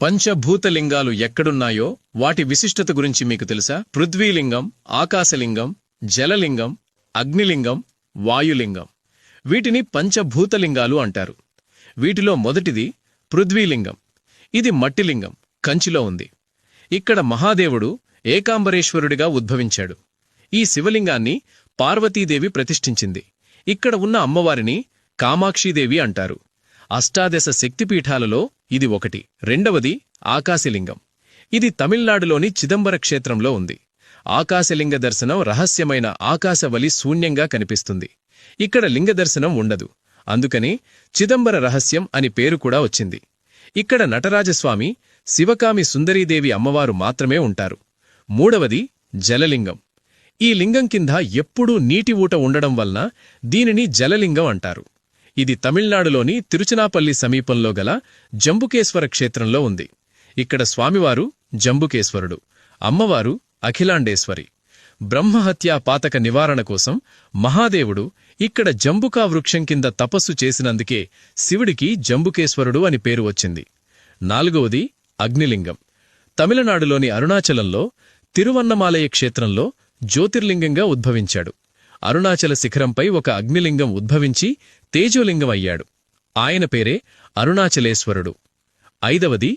పంచభూతలింగాలు ఎక్కడున్నాయో వాటి విశిష్టత గురించి మీకు తెలుసా? పృథ్వీలింగం, ఆకాశలింగం, జలలింగం, అగ్నిలింగం, వాయులింగం. వీటిని పంచభూతలింగాలు అంటారు. వీటిలో మొదటిది పృథ్వీలింగం. ఇది మట్టిలింగం, కంచిలో ఉంది. ఇక్కడ మహాదేవుడు ఏకాంబరేశ్వరుడిగా ఉద్భవించాడు. ఈ శివలింగాన్ని పార్వతీదేవి ప్రతిష్ఠించింది. ఇక్కడ ఉన్న అమ్మవారిని కామాక్షీదేవి అంటారు. అష్టాదశ శక్తిపీఠాలలో ఇది ఒకటి. రెండవది ఆకాశలింగం. ఇది తమిళనాడులోని చిదంబర క్షేత్రంలో ఉంది. ఆకాశలింగ దర్శనం రహస్యమైన ఆకాశవలి శూన్యంగా కనిపిస్తుంది. ఇక్కడ లింగ దర్శనం ఉండదు. అందుకని చిదంబర రహస్యం అని పేరు కూడా వచ్చింది. ఇక్కడ నటరాజస్వామి, శివకామి సుందరీదేవి అమ్మవారు మాత్రమే ఉంటారు. మూడవది జలలింగం. ఈ లింగం కింద ఎప్పుడూ నీటి ఊట ఉండడం వలన దీనిని జలలింగం అంటారు. ఇది తమిళనాడులోని తిరుచినాపల్లి సమీపంలో గల జంబుకేశ్వర క్షేత్రంలో ఉంది. ఇక్కడ స్వామివారు జంబుకేశ్వరుడు, అమ్మవారు అఖిలాండేశ్వరి. బ్రహ్మహత్యా పాతక నివారణ కోసం మహాదేవుడు ఇక్కడ జంబుకా వృక్షం కింద తపస్సు చేసినందుకే శివుడికి జంబుకేశ్వరుడు అని పేరు వచ్చింది. నాలుగవది అగ్నిలింగం. తమిళనాడులోని అరుణాచలంలో తిరువన్నమాలయ క్షేత్రంలో జ్యోతిర్లింగంగా ఉద్భవించాడు. అరుణాచల శిఖరంపై ఒక అగ్నిలింగం ఉద్భవించి తేజోలింగం అయ్యాడు. ఆయన పేరే అరుణాచలేశ్వరుడు. ఐదవది